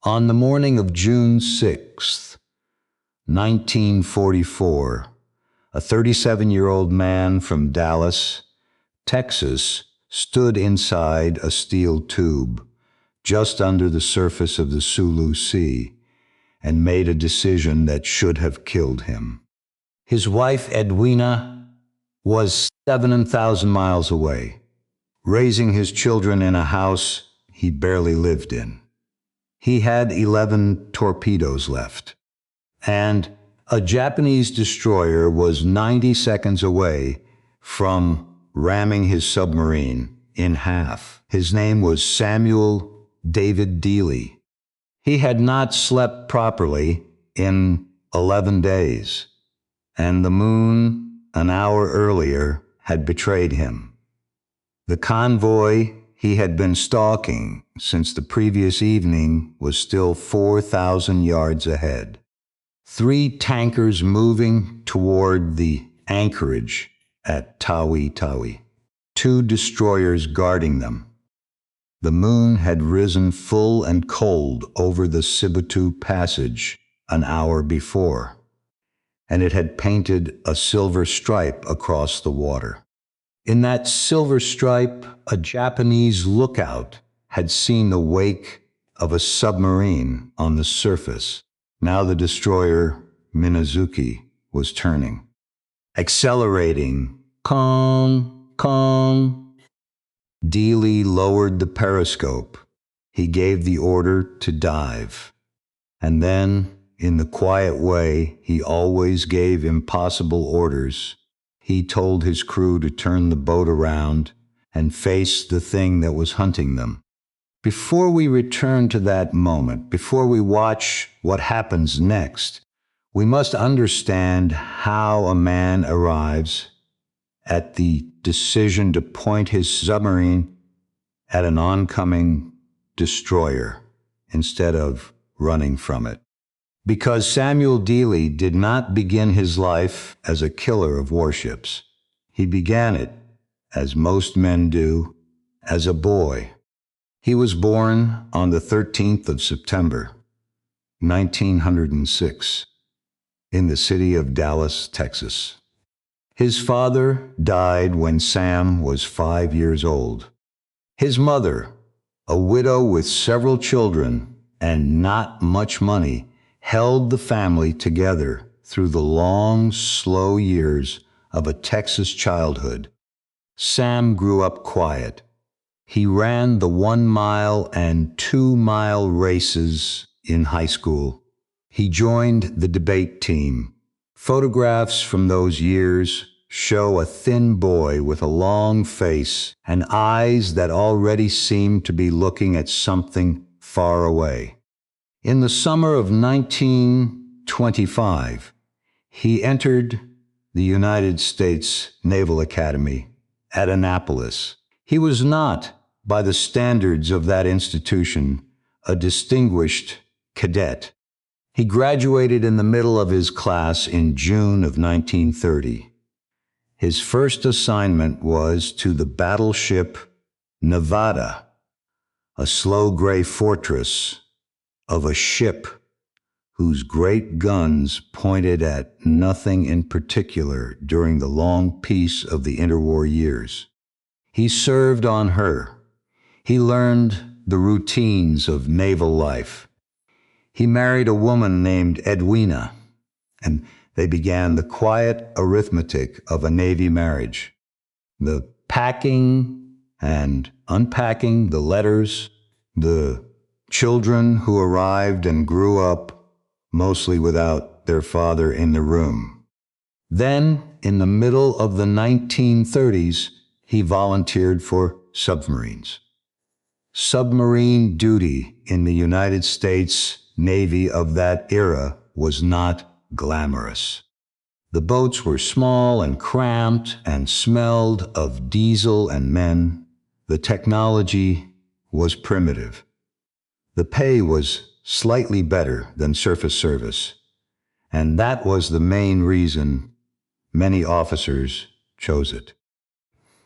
On the morning of June 6th, 1944, a 37-year-old man from Dallas, Texas, stood inside a steel tube just under the surface of the Sulu Sea and made a decision that should have killed him. His wife, Edwina, was 7,000 miles away, raising his children in a house he barely lived in. He had 11 torpedoes left, and a Japanese destroyer was 90 seconds away from ramming his submarine in half. His name was Samuel Dealey. He had not slept properly in 11 days, and the moon, an hour earlier, had betrayed him. The convoy he had been stalking since the previous evening was still 4,000 yards ahead. 3 tankers moving toward the anchorage at Tawi-Tawi, 2 destroyers guarding them. The moon had risen full and cold over the Sibutu Passage an hour before, and it had painted a silver stripe across the water. In that silver stripe, a Japanese lookout had seen the wake of a submarine on the surface. Now the destroyer, Minazuki, was turning, accelerating. Kong, Kong. Dealey lowered the periscope. He gave the order to dive. And then, in the quiet way he always gave impossible orders, he told his crew to turn the boat around and face the thing that was hunting them. Before we return to that moment, before we watch what happens next, we must understand how a man arrives at the decision to point his submarine at an oncoming destroyer instead of running from it. Because Samuel Dealey did not begin his life as a killer of warships. He began it, as most men do, as a boy. He was born on the 13th of September, 1906, in the city of Dallas, Texas. His father died when Sam was 5 years old. His mother, a widow with several children and not much money, held the family together through the long, slow years of a Texas childhood. Sam grew up quiet. He ran the 1-mile and 2-mile races in high school. He joined the debate team. Photographs from those years show a thin boy with a long face and eyes that already seemed to be looking at something far away. In the summer of 1925, he entered the United States Naval Academy at Annapolis. He was not, by the standards of that institution, a distinguished cadet. He graduated in the middle of his class in June of 1930. His first assignment was to the battleship Nevada, a slow gray fortress of a ship whose great guns pointed at nothing in particular during the long peace of the interwar years. He served on her. He learned the routines of naval life. He married a woman named Edwina, and they began the quiet arithmetic of a Navy marriage. The packing and unpacking the letters, the children who arrived and grew up mostly without their father in the room. Then, in the middle of the 1930s, he volunteered for submarines. Submarine duty in the United States Navy of that era was not glamorous. The boats were small and cramped and smelled of diesel and men. The technology was primitive. The pay was slightly better than surface service, and that was the main reason many officers chose it.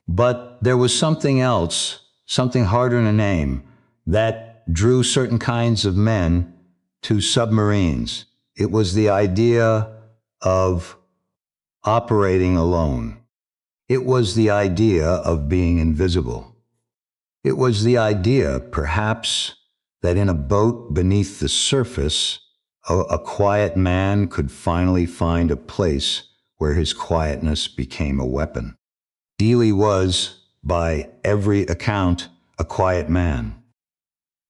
But there was something else, something harder to name, that that drew certain kinds of men to submarines. It was the idea of operating alone. It was the idea of being invisible. It was the idea, perhaps, that in a boat beneath the surface, a quiet man could finally find a place where his quietness became a weapon. Dealey was, by every account, a quiet man.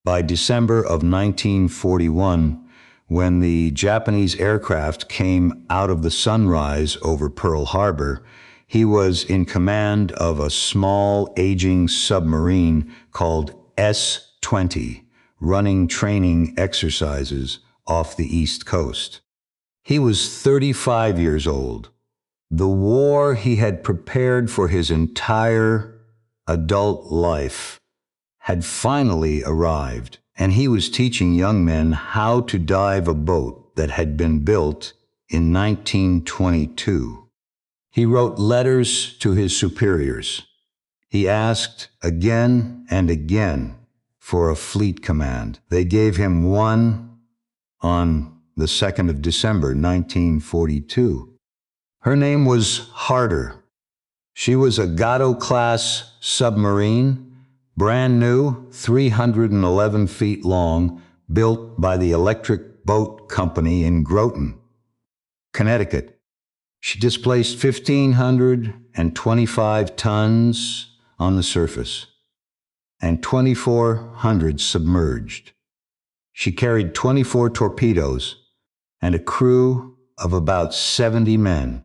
By December of 1941, when the Japanese aircraft came out of the sunrise over Pearl Harbor, he was in command of a small, aging submarine called S-20, running training exercises off the East Coast. He was 35 years old. The war he had prepared for his entire adult life had finally arrived, and he was teaching young men how to dive a boat that had been built in 1922. He wrote letters to his superiors. He asked again and again for a fleet command. They gave him one on the 2nd of December, 1942. Her name was Harder. She was a Gato-class submarine, brand new, 311 feet long, built by the Electric Boat Company in Groton, Connecticut. She displaced 1,525 tons on the surface and 2,400 submerged. She carried 24 torpedoes and a crew of about 70 men.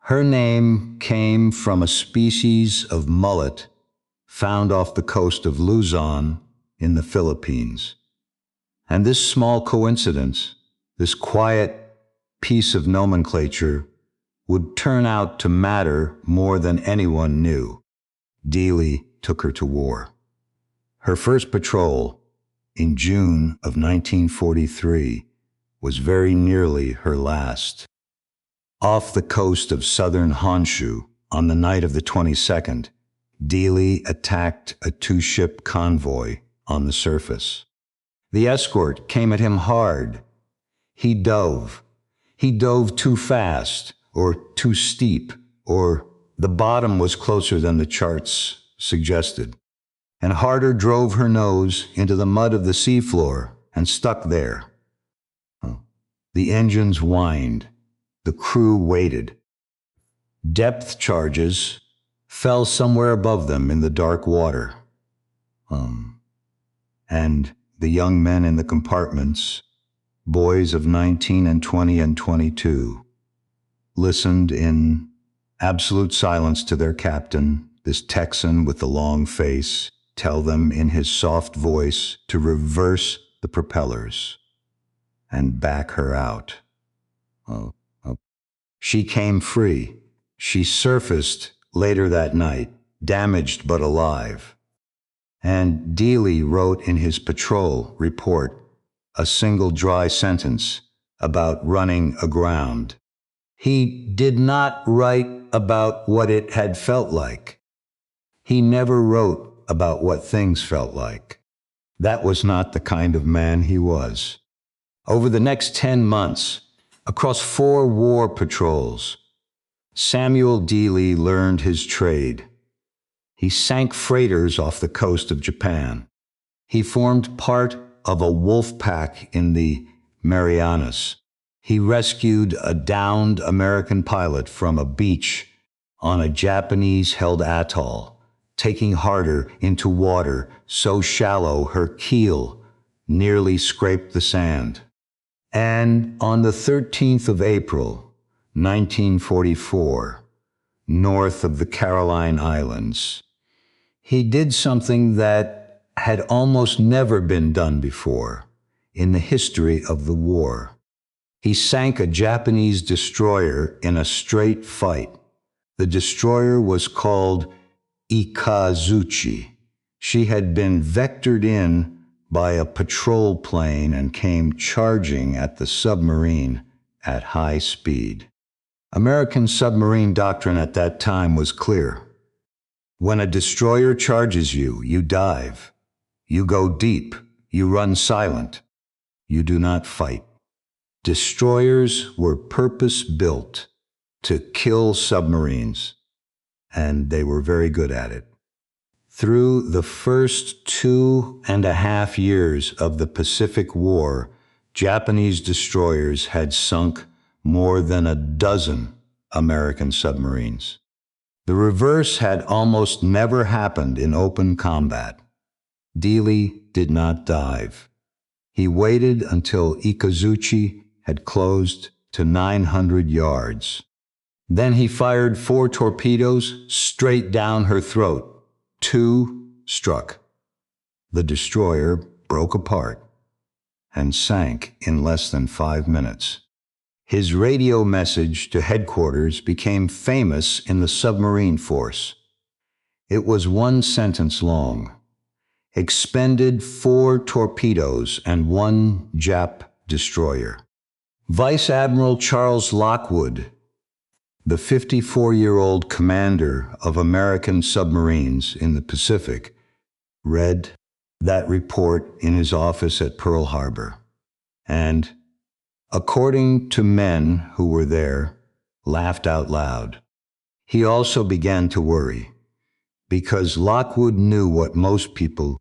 Her name came from a species of mullet found off the coast of Luzon in the Philippines. And this small coincidence, this quiet piece of nomenclature, would turn out to matter more than anyone knew. Dealey took her to war. Her first patrol, in June of 1943, was very nearly her last. Off the coast of southern Honshu, on the night of the 22nd, Dealey attacked a two-ship convoy on the surface. The escort came at him hard. He dove. He dove too fast, or too steep, or the bottom was closer than the charts suggested. And Harder drove her nose into the mud of the seafloor and stuck there. The engines whined. The crew waited. Depth charges fell somewhere above them in the dark water. And the young men in the compartments, boys of 19 and 20 and 22, listened in absolute silence to their captain, this Texan with the long face, tell them in his soft voice to reverse the propellers and back her out. She came free. She surfaced later that night, damaged but alive. And Dealey wrote in his patrol report a single dry sentence about running aground. He did not write about what it had felt like. He never wrote about what things felt like. That was not the kind of man he was. Over the next 10 months, across 4 war patrols, Samuel Dealey learned his trade. He sank freighters off the coast of Japan. He formed part of a wolf pack in the Marianas. He rescued a downed American pilot from a beach on a Japanese-held atoll, taking Harder into water so shallow her keel nearly scraped the sand. And on the 13th of April, 1944, north of the Caroline Islands, he did something that had almost never been done before in the history of the war. He sank a Japanese destroyer in a straight fight. The destroyer was called Ikazuchi. She had been vectored in by a patrol plane and came charging at the submarine at high speed. American submarine doctrine at that time was clear. When a destroyer charges you, you dive. You go deep. You run silent. You do not fight. Destroyers were purpose-built to kill submarines, and they were very good at it. Through the first 2.5 years of the Pacific War, Japanese destroyers had sunk more than a dozen American submarines. The reverse had almost never happened in open combat. Dealey did not dive. He waited until Ikazuchi had closed to 900 yards. Then he fired 4 torpedoes straight down her throat. 2 struck. The destroyer broke apart and sank in less than 5 minutes. His radio message to headquarters became famous in the submarine force. It was 1 sentence long. Expended 4 torpedoes and 1 Jap destroyer. Vice Admiral Charles Lockwood, the 54-year-old commander of American submarines in the Pacific, read that report in his office at Pearl Harbor. And, according to men who were there, laughed out loud. He also began to worry, because Lockwood knew what most people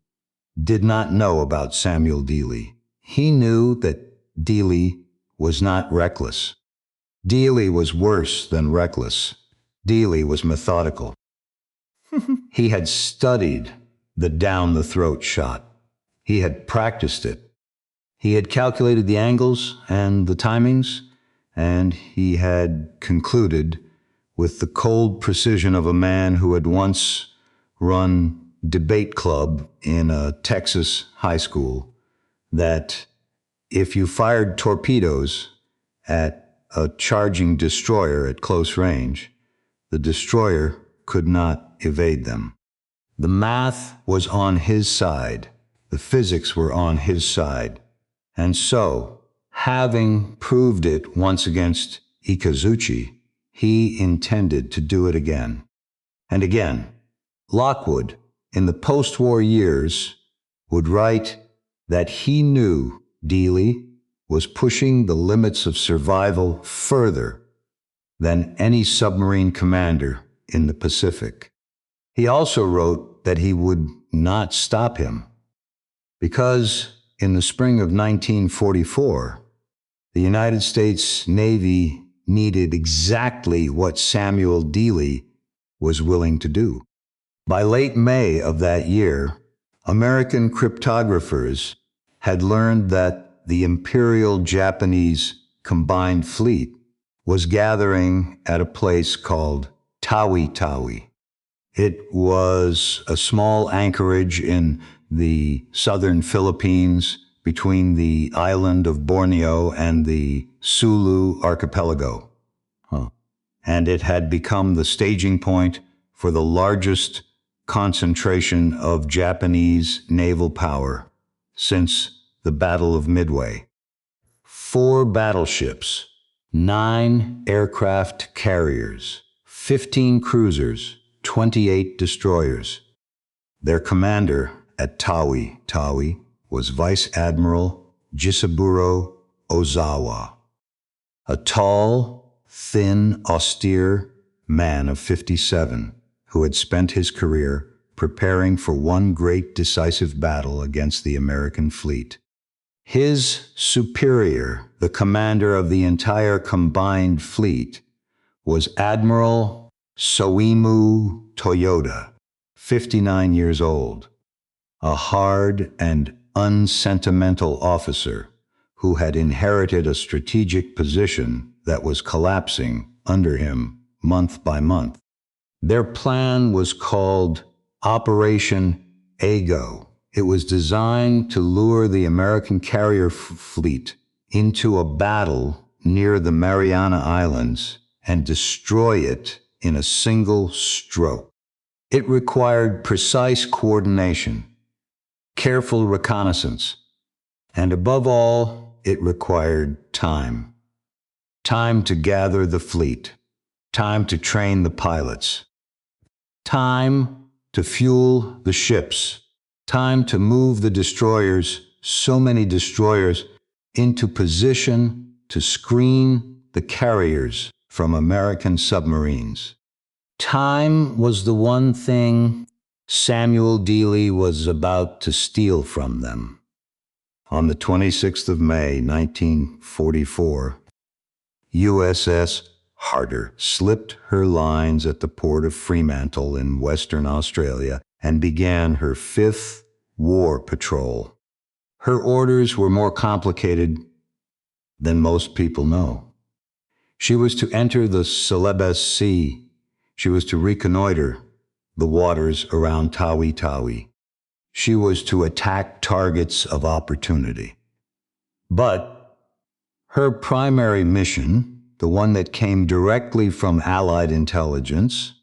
did not know about Samuel Dealey. He knew that Dealey was not reckless. Dealey was worse than reckless. Dealey was methodical. He had studied the down-the-throat shot. He had practiced it. He had calculated the angles and the timings, and he had concluded, with the cold precision of a man who had once run debate club in a Texas high school, that if you fired torpedoes at a charging destroyer at close range, the destroyer could not evade them. The math was on his side. The physics were on his side. And so, having proved it once against Ikazuchi, he intended to do it again. And again. Lockwood, in the post-war years, would write that he knew Dealey was pushing the limits of survival further than any submarine commander in the Pacific. He also wrote that he would not stop him, because in the spring of 1944, the United States Navy needed exactly what Samuel Dealey was willing to do. By late May of that year, American cryptographers had learned that the Imperial Japanese Combined Fleet was gathering at a place called Tawi-Tawi. It was a small anchorage in the southern Philippines between the island of Borneo and the Sulu archipelago. And it had become the staging point for the largest concentration of Japanese naval power since the Battle of Midway. 4 battleships, 9 aircraft carriers, 15 cruisers, 28 destroyers. Their commander at Tawi-Tawi was Vice Admiral Jisaburo Ozawa, a tall, thin, austere man of 57 who had spent his career preparing for one great decisive battle against the American fleet. His superior, the commander of the entire combined fleet, was Admiral Soimu Toyoda, 59 years old, a hard and unsentimental officer who had inherited a strategic position that was collapsing under him month by month. Their plan was called Operation Ago. It was designed to lure the American carrier fleet into a battle near the Mariana Islands and destroy it in a single stroke. It required precise coordination, careful reconnaissance, and above all, it required time. Time to gather the fleet, time to train the pilots, time to fuel the ships, time to move the destroyers so many destroyers into position to screen the carriers from American submarines. Time was the one thing Samuel Dealey was about to steal from them. On the 26th of May, 1944, USS Harder slipped her lines at the port of Fremantle in Western Australia and began her fifth war patrol. Her orders were more complicated than most people know. She was to enter the Celebes Sea. She was to reconnoiter the waters around Tawi-Tawi. She was to attack targets of opportunity. But her primary mission, the one that came directly from Allied intelligence,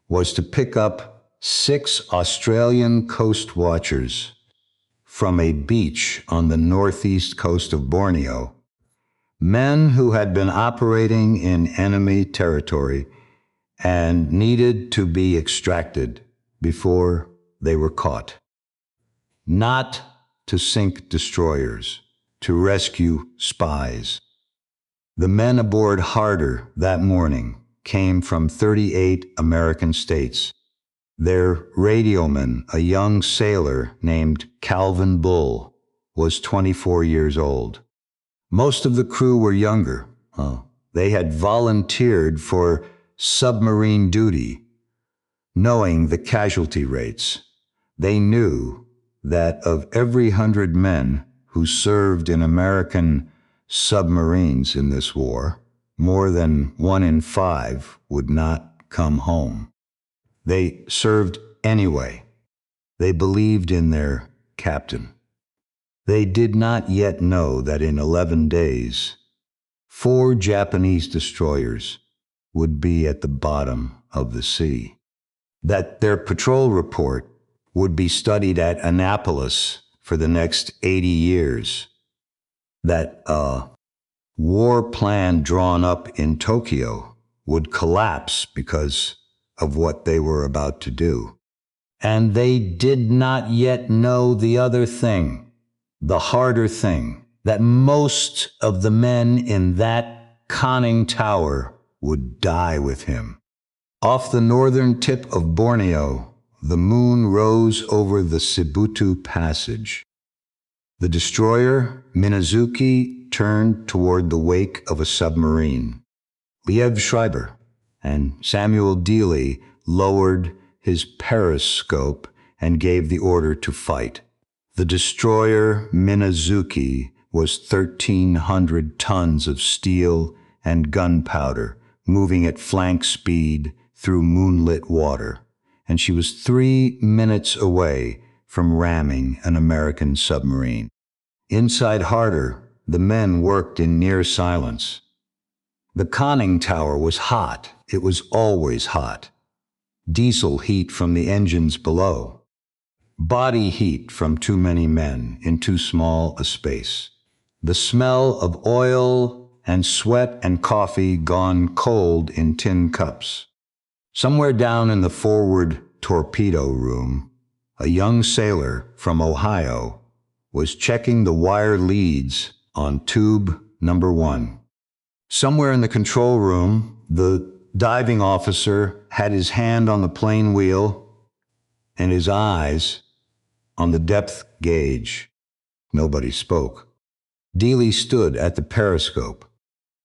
was to pick up 6 Australian coast watchers from a beach on the northeast coast of Borneo, men who had been operating in enemy territory and needed to be extracted before they were caught. Not to sink destroyers, to rescue spies. The men aboard Harder that morning came from 38 American states. Their radioman, a young sailor named Calvin Bull, was 24 years old. Most of the crew were younger. They had volunteered for submarine duty, knowing the casualty rates. They knew that of every 100 men who served in American submarines in this war, more than 1 in 5 would not come home. They served anyway. They believed in their captain. They did not yet know that in 11 days, 4 Japanese destroyers would be at the bottom of the sea. That their patrol report would be studied at Annapolis for the next 80 years. That a war plan drawn up in Tokyo would collapse because of what they were about to do. And they did not yet know the other thing, the harder thing, that most of the men in that conning tower would die with him. Off the northern tip of Borneo, the moon rose over the Sibutu Passage. The destroyer, Minazuki, turned toward the wake of a submarine. Liev Schreiber and Samuel Dealey lowered his periscope and gave the order to fight. The destroyer, Minazuki, was 1,300 tons of steel and gunpowder, moving at flank speed through moonlit water, and she was 3 minutes away from ramming an American submarine. Inside Harder, the men worked in near silence. The conning tower was hot. It was always hot. Diesel heat from the engines below. Body heat from too many men in too small a space. The smell of oil and sweat and coffee gone cold in tin cups. Somewhere down in the forward torpedo room, a young sailor from Ohio was checking the wire leads on tube number 1. Somewhere in the control room, the diving officer had his hand on the plane wheel and his eyes on the depth gauge. Nobody spoke. Dealey stood at the periscope.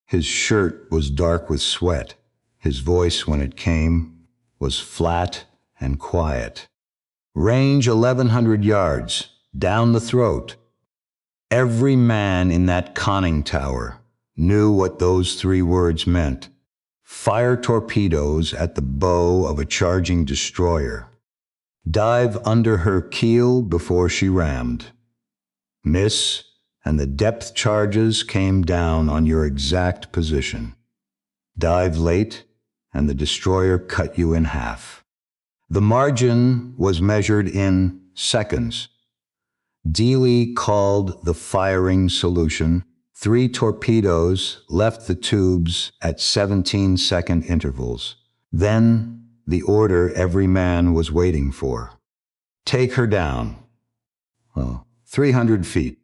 His shirt was dark with sweat. His voice, when it came, was flat and quiet. Range 1,100 yards, down the throat. Every man in that conning tower knew what those 3 words meant. Fire torpedoes at the bow of a charging destroyer. Dive under her keel before she rammed. Miss, and the depth charges came down on your exact position. Dive late, and the destroyer cut you in half. The margin was measured in seconds. Dealey called the firing solution. 3 torpedoes left the tubes at 17-second intervals. Then the order every man was waiting for. Take her down. 300 feet.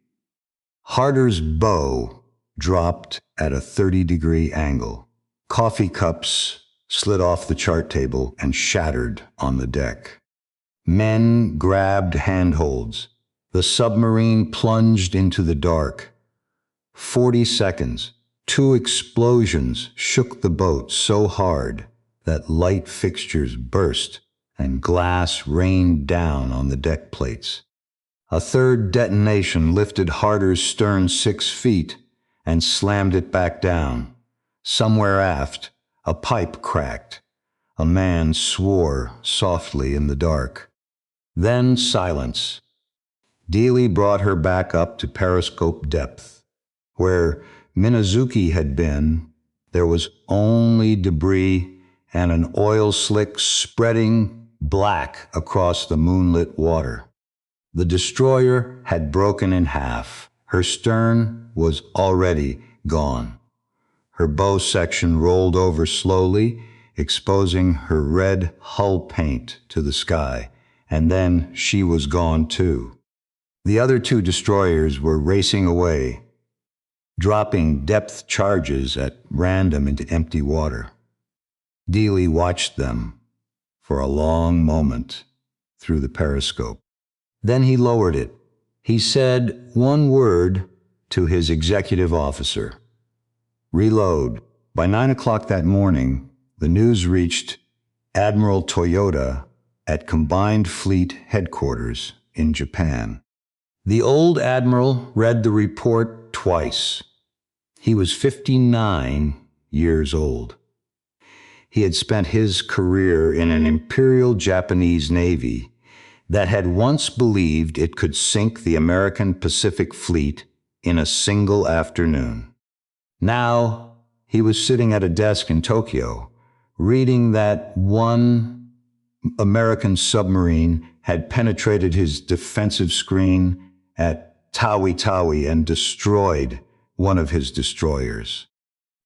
Harder's bow dropped at a 30-degree angle. Coffee cups slid off the chart table and shattered on the deck. Men grabbed handholds. The submarine plunged into the dark. 40 seconds. 2 explosions shook the boat so hard that light fixtures burst and glass rained down on the deck plates. A third detonation lifted Harder's stern 6 feet and slammed it back down. Somewhere aft, a pipe cracked. A man swore softly in the dark. Then silence. Dealey brought her back up to periscope depth. Where Minazuki had been, there was only debris and an oil slick spreading black across the moonlit water. The destroyer had broken in half. Her stern was already gone. Her bow section rolled over slowly, exposing her red hull paint to the sky, and then she was gone too. The other 2 destroyers were racing away, dropping depth charges at random into empty water. Dealey watched them for a long moment through the periscope. Then he lowered it. He said one word to his executive officer. Reload. By 9 o'clock that morning, the news reached Admiral Toyota at Combined Fleet Headquarters in Japan. The old admiral read the report twice. He was 59 years old. He had spent his career in an Imperial Japanese Navy that had once believed it could sink the American Pacific Fleet in a single afternoon. Now he was sitting at a desk in Tokyo, reading that one American submarine had penetrated his defensive screen at Tawi-Tawi and destroyed one of his destroyers.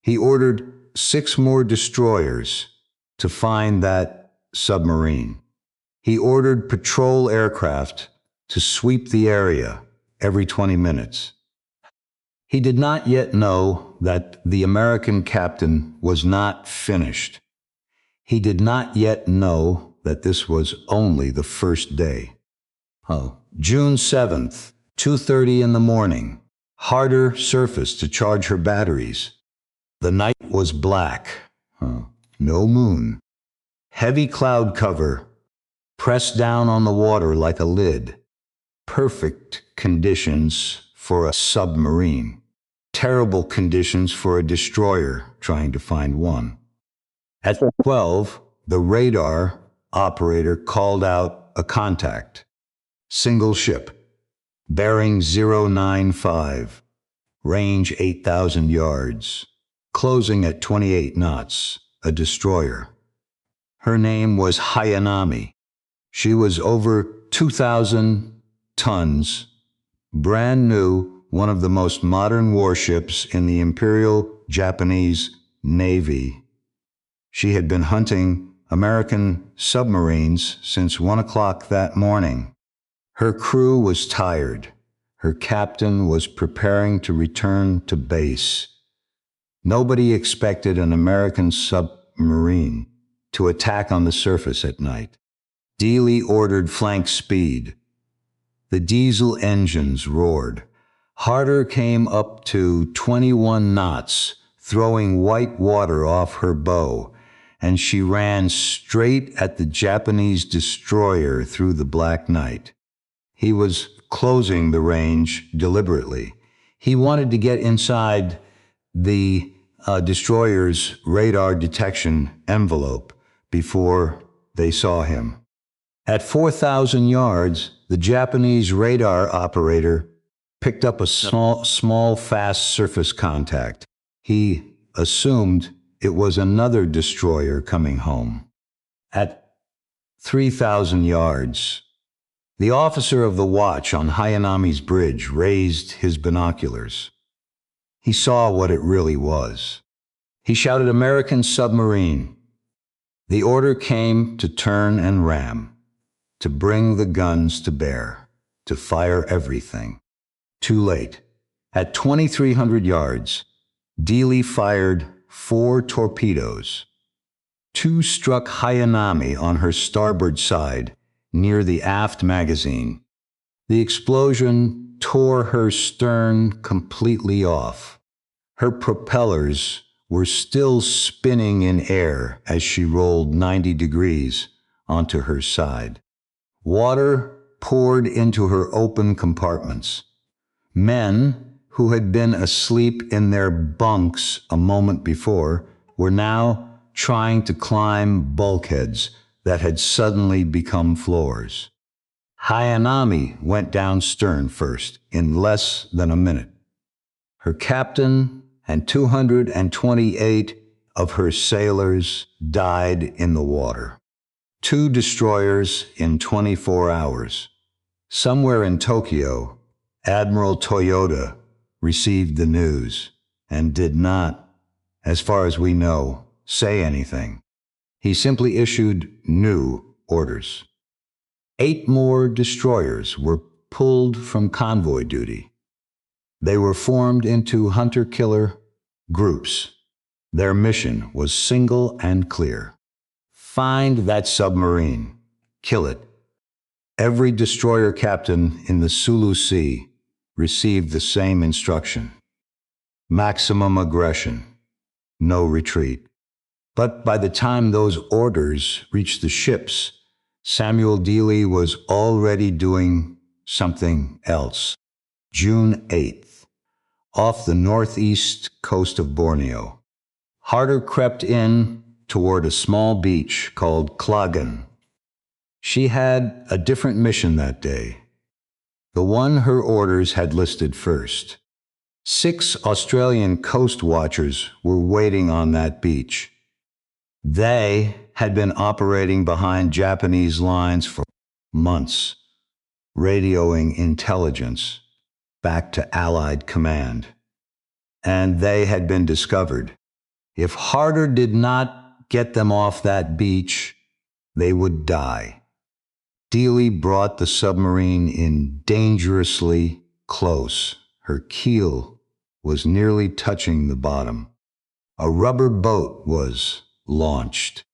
He ordered 6 more destroyers to find that submarine. He ordered patrol aircraft to sweep the area every 20 minutes. He did not yet know that the American captain was not finished. He did not yet know that this was only the first day. June 7th, 2:30 in the morning. Harder surfaced to charge her batteries. The night was black. No moon. Heavy cloud cover pressed down on the water like a lid. Perfect conditions for a submarine. Terrible conditions for a destroyer trying to find one. At 12, the radar operator called out a contact. Single ship. Bearing 095. Range 8,000 yards. Closing at 28 knots. A destroyer. Her name was Hayanami. She was over 2,000 tons. Brand new, one of the most modern warships in the Imperial Japanese Navy. She had been hunting American submarines since 1 o'clock that morning. Her crew was tired. Her captain was preparing to return to base. Nobody expected an American submarine to attack on the surface at night. Dealey ordered flank speed. The diesel engines roared. Harder came up to 21 knots, throwing white water off her bow, and she ran straight at the Japanese destroyer through the black night. He was closing the range deliberately. He wanted to get inside the destroyer's radar detection envelope before they saw him. At 4,000 yards, the Japanese radar operator picked up a small, fast surface contact. He assumed it was another destroyer coming home. At 3,000 yards, the officer of the watch on Hayanami's bridge raised his binoculars. He saw what it really was. He shouted, "American submarine." The order came to turn and ram, to bring the guns to bear. to fire everything. Too late. At 2,300 yards, Dealey fired 4 torpedoes. 2 struck Hayanami on her starboard side, near the aft magazine. The explosion tore her stern completely off. Her propellers were still spinning in air as she rolled 90 degrees onto her side. Water poured into her open compartments. Men who had been asleep in their bunks a moment before were now trying to climb bulkheads that had suddenly become floors. Hayanami went down stern first in less than a minute. Her captain and 228 of her sailors died in the water. 2 destroyers in 24 hours. Somewhere in Tokyo, Admiral Toyota received the news and did not, as far as we know, say anything. He simply issued new orders. 8 more destroyers were pulled from convoy duty. They were formed into hunter-killer groups. Their mission was single and clear. Find that submarine. Kill it. Every destroyer captain in the Sulu Sea received the same instruction. Maximum aggression. No retreat. But by the time those orders reached the ships, Samuel Dealey was already doing something else. June 8th, off the northeast coast of Borneo, Harder crept in toward a small beach called Klagen. She had a different mission that day, the one her orders had listed first. 6 Australian coast watchers were waiting on that beach. They had been operating behind Japanese lines for months, radioing intelligence back to Allied command. And they had been discovered. If Harder did not get them off that beach, they would die. Dealey brought the submarine in dangerously close. Her keel was nearly touching the bottom. A rubber boat was launched.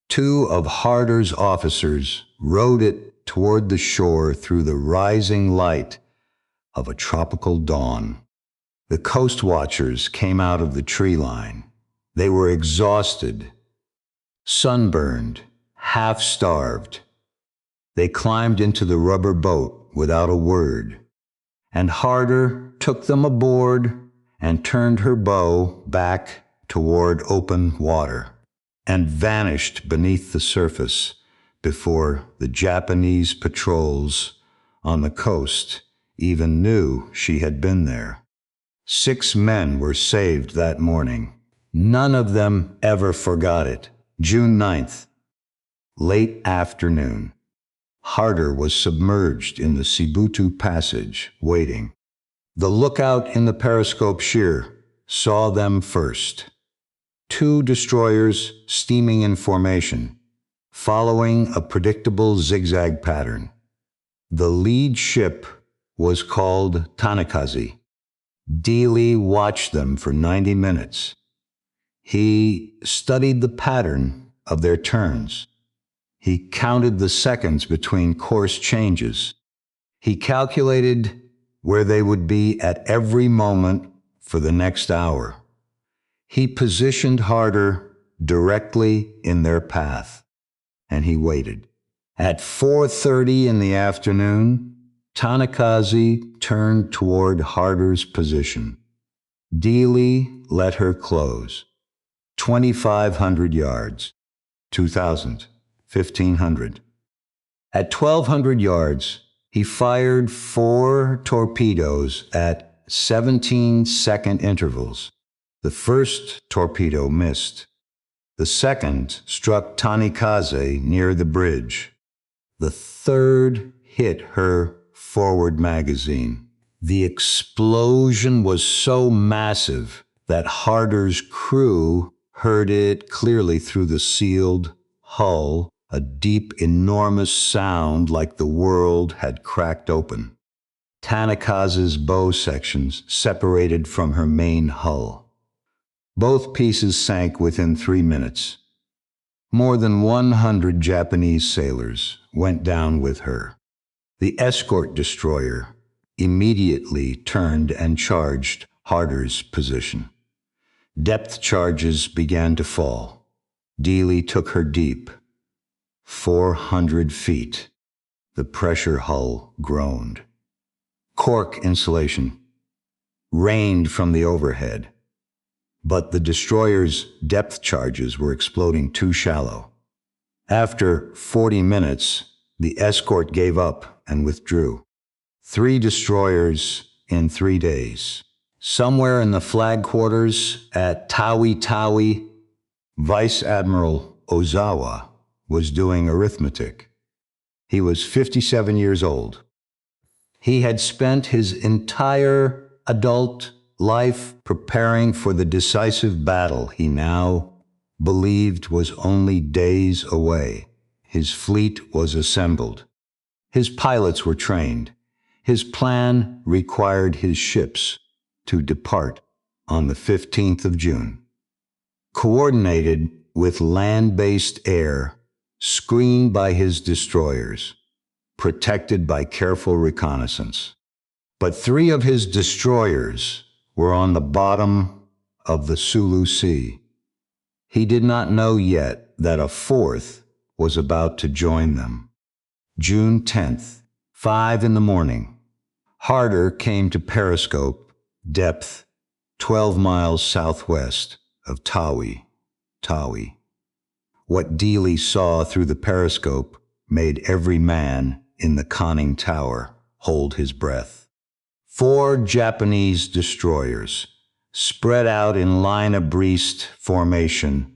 2 of Harder's officers rowed it toward the shore through the rising light of a tropical dawn. The coast watchers came out of the tree line. They were exhausted, sunburned, half-starved. They climbed into the rubber boat without a word, and Harder took them aboard and turned her bow back toward open water and vanished beneath the surface before the Japanese patrols on the coast even knew she had been there. 6 men were saved that morning. None of them ever forgot it. June 9th, late afternoon. Harder was submerged in the Sibutu Passage, waiting. The lookout in the periscope sheer saw them first. 2 destroyers steaming in formation, following a predictable zigzag pattern. The lead ship was called Tanikaze. Dealey watched them for 90 minutes. He studied the pattern of their turns. He counted the seconds between course changes. He calculated where they would be at every moment for the next hour. He positioned Harder directly in their path, and he waited. At 4:30 in the afternoon, Tanikaze turned toward Harder's position. Dealey let her close. 2,500 yards. 2,000. 1,500. At 1,200 yards, he fired 4 torpedoes at 17-second intervals. The first torpedo missed. The second struck Tanikaze near the bridge. The third hit her forward magazine. The explosion was so massive that Harder's crew heard it clearly through the sealed hull a deep, enormous sound like the world had cracked open. Tanikaze's bow sections separated from her main hull. Both pieces sank within 3 minutes. More than 100 Japanese sailors went down with her. The escort destroyer immediately turned and charged Harder's position. Depth charges began to fall. Dealey took her deep. 400 feet. The pressure hull groaned. Cork insulation rained from the overhead, but the destroyer's depth charges were exploding too shallow. After 40 minutes, the escort gave up and withdrew. 3 destroyers in 3 days. Somewhere in the flag quarters at Tawi-Tawi, Vice Admiral Ozawa was doing arithmetic. He was 57 years old. He had spent his entire adult life preparing for the decisive battle he now believed was only days away. His fleet was assembled. His pilots were trained. His plan required his ships to depart on the 15th of June. Coordinated with land-based air, screened by his destroyers, protected by careful reconnaissance. But 3 of his destroyers were on the bottom of the Sulu Sea. He did not know yet that a 4th was about to join them. June 10th, 5 in the morning. Harder came to periscope, depth 12 miles southwest of Tawi-Tawi. What Dealey saw through the periscope made every man in the conning tower hold his breath. 4 Japanese destroyers, spread out in line abreast formation,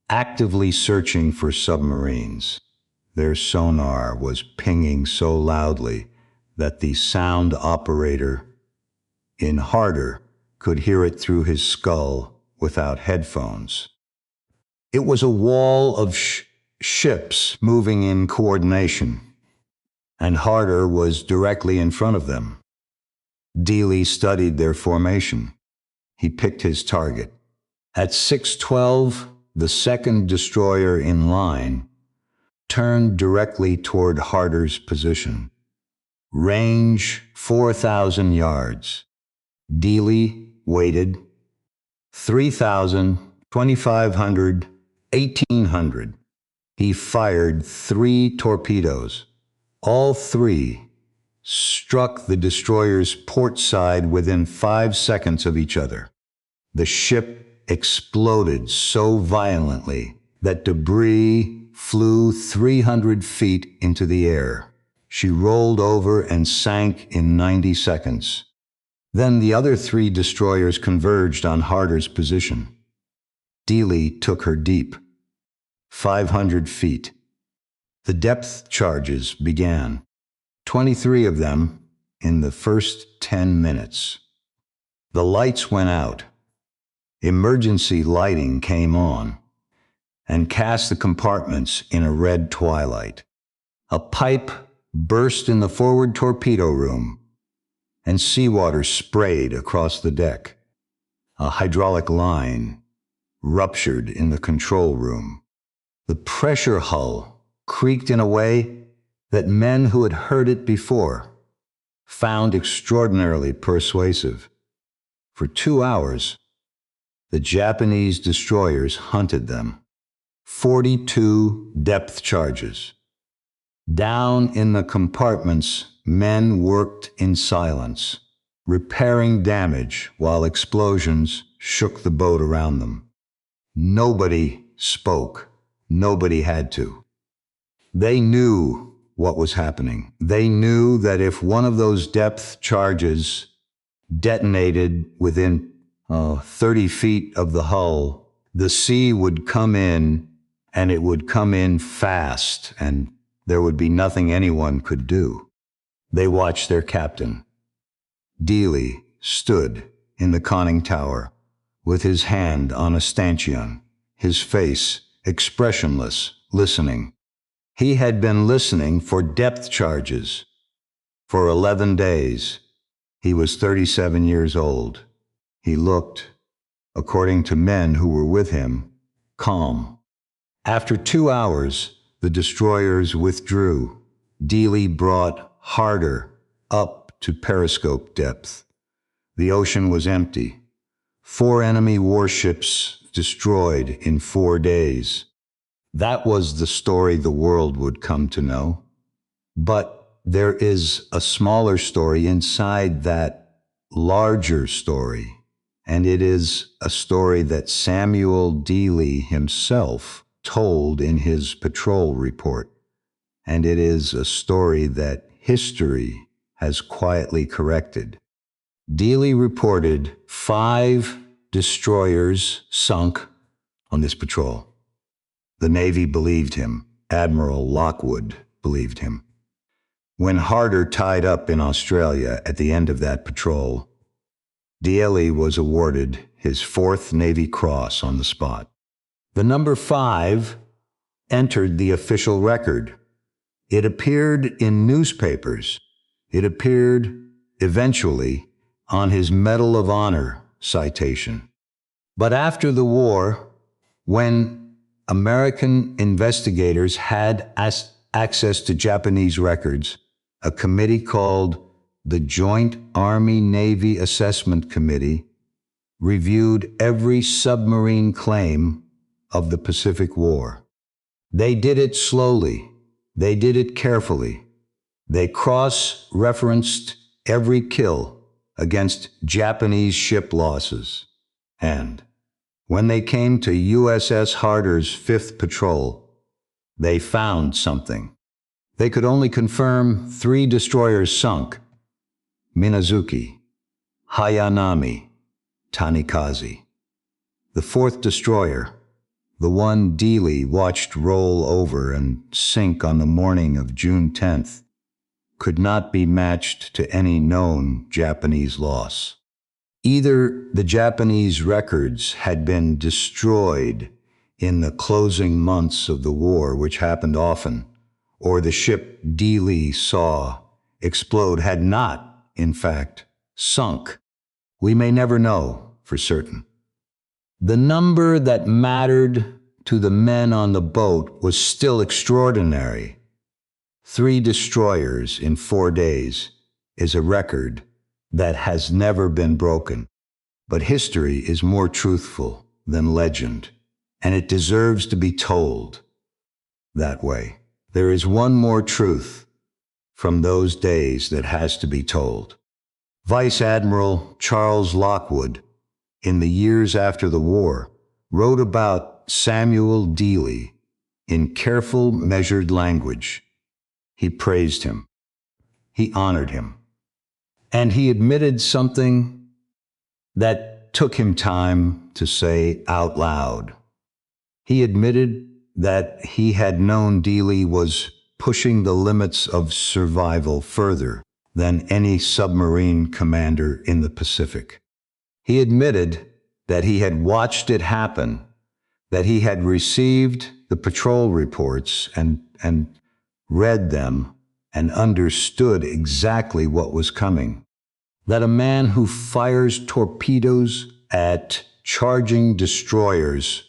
actively searching for submarines. Their sonar was pinging so loudly that the sound operator in Harder could hear it through his skull without headphones. It was a wall of ships moving in coordination, and Harder was directly in front of them. Dealey studied their formation. He picked his target. At 6:12, the 2nd destroyer in line turned directly toward Harder's position. Range 4,000 yards. Dealey waited. 3,000, 2,500, 1,800. He fired 3 torpedoes. All 3 struck the destroyer's port side within 5 seconds of each other. The ship exploded so violently that debris flew 300 feet into the air. She rolled over and sank in 90 seconds. Then the other 3 destroyers converged on Harder's position. Dealey took her deep, 500 feet. The depth charges began, 23 of them in the first 10 minutes. The lights went out. Emergency lighting came on and cast the compartments in a red twilight. A pipe burst in the forward torpedo room, and seawater sprayed across the deck. A hydraulic line ruptured in the control room. The pressure hull creaked in a way that men who had heard it before found extraordinarily persuasive. For 2 hours, the Japanese destroyers hunted them. 42 depth charges. Down in the compartments, men worked in silence, repairing damage while explosions shook the boat around them. Nobody spoke. Nobody had to. They knew what was happening. They knew that if one of those depth charges detonated within 30 feet of the hull, the sea would come in, and it would come in fast, and there would be nothing anyone could do. They watched their captain. Dealey stood in the conning tower with his hand on a stanchion, his face expressionless, listening. He had been listening for depth charges for 11 days. He was 37 years old. He looked, according to men who were with him, calm. After 2 hours, the destroyers withdrew. Dealey brought Harder up to periscope depth. The ocean was empty. 4 enemy warships destroyed in 4 days. That was the story the world would come to know. But there is a smaller story inside that larger story, and it is a story that Samuel Dealey himself told in his patrol report. And it is a story that history has quietly corrected. Dealey reported 5 destroyers sunk on this patrol. The Navy believed him. Admiral Lockwood believed him. When Harder tied up in Australia at the end of that patrol, Dealey was awarded his 4th Navy Cross on the spot. The number 5 entered the official record. It appeared in newspapers. It appeared eventually on his Medal of Honor citation. But after the war, when American investigators had access to Japanese records, a committee called the Joint Army-Navy Assessment Committee reviewed every submarine claim of the Pacific War. They did it slowly. They did it carefully. They cross-referenced every kill against Japanese ship losses. And when they came to USS Harder's 5th patrol, they found something. They could only confirm 3 destroyers sunk: Minazuki, Hayanami, Tanikaze. The 4th destroyer, the one Dealey watched roll over and sink on the morning of June 10th, could not be matched to any known Japanese loss. Either the Japanese records had been destroyed in the closing months of the war, which happened often, or the ship Dealey saw explode had not, in fact, sunk. We may never know for certain. The number that mattered to the men on the boat was still extraordinary. 3 destroyers in 4 days is a record that has never been broken. But history is more truthful than legend, and it deserves to be told that way. There is one more truth from those days that has to be told. Vice Admiral Charles Lockwood, in the years after the war, wrote about Samuel Dealey in careful, measured language. He praised him. He honored him. And he admitted something that took him time to say out loud. He admitted that he had known Dealey was pushing the limits of survival further than any submarine commander in the Pacific. He admitted that he had watched it happen, that he had received the patrol reports and read them and understood exactly what was coming. That a man who fires torpedoes at charging destroyers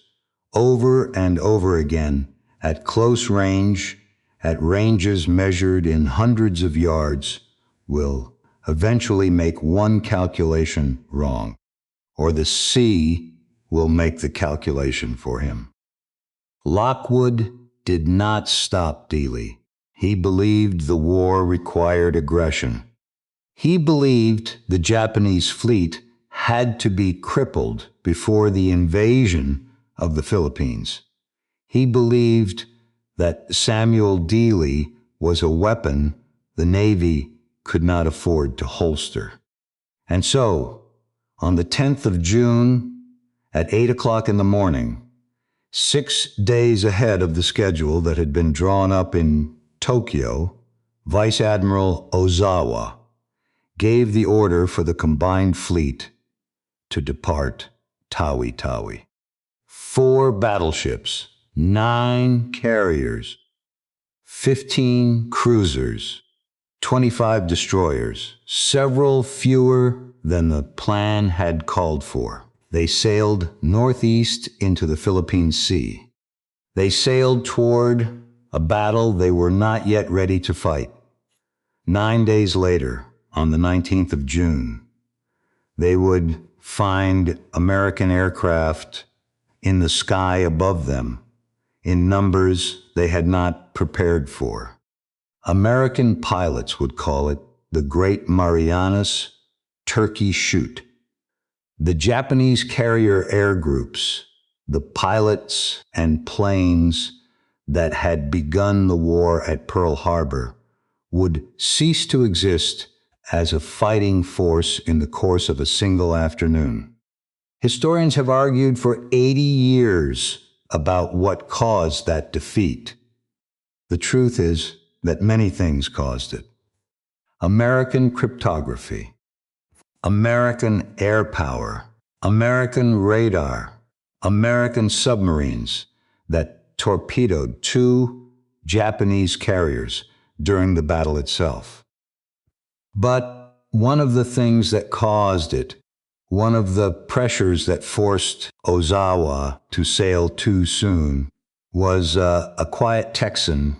over and over again at close range, at ranges measured in hundreds of yards, will eventually make one calculation wrong, or the sea will make the calculation for him. Lockwood did not stop Dealey. He believed the war required aggression. He believed the Japanese fleet had to be crippled before the invasion of the Philippines. He believed that Samuel Dealey was a weapon the Navy could not afford to holster. And so, on the 10th of June, at 8 o'clock in the morning, 6 days ahead of the schedule that had been drawn up in Tokyo, Vice Admiral Ozawa gave the order for the combined fleet to depart Tawi-Tawi. 4 battleships, 9 carriers, 15 cruisers, 25 destroyers, several fewer than the plan had called for. They sailed northeast into the Philippine Sea. They sailed toward a battle they were not yet ready to fight. 9 days later, on the 19th of June, they would find American aircraft in the sky above them, in numbers they had not prepared for. American pilots would call it the Great Marianas Turkey Shoot. The Japanese carrier air groups, the pilots and planes that had begun the war at Pearl Harbor, would cease to exist as a fighting force in the course of a single afternoon. Historians have argued for 80 years about what caused that defeat. The truth is that many things caused it. American cryptography, American air power, American radar, American submarines that torpedoed 2 Japanese carriers during the battle itself. But one of the things that caused it, one of the pressures that forced Ozawa to sail too soon, was a quiet Texan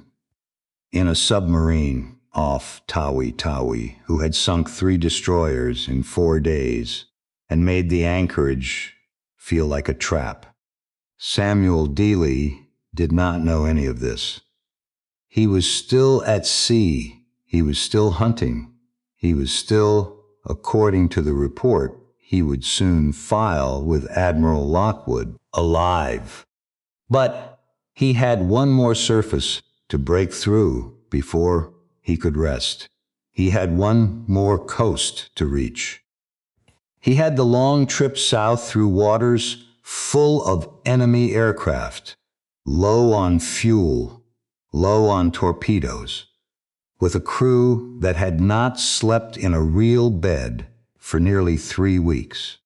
in a submarine off Tawi-Tawi who had sunk 3 destroyers in 4 days and made the anchorage feel like a trap. Samuel Dealey did not know any of this. He was still at sea. He was still hunting. He was still, according to the report, he would soon file with Admiral Lockwood, alive. But he had one more surface to break through before he could rest. He had one more coast to reach. He had the long trip south through waters full of enemy aircraft, low on fuel, low on torpedoes, with a crew that had not slept in a real bed for nearly 3 weeks.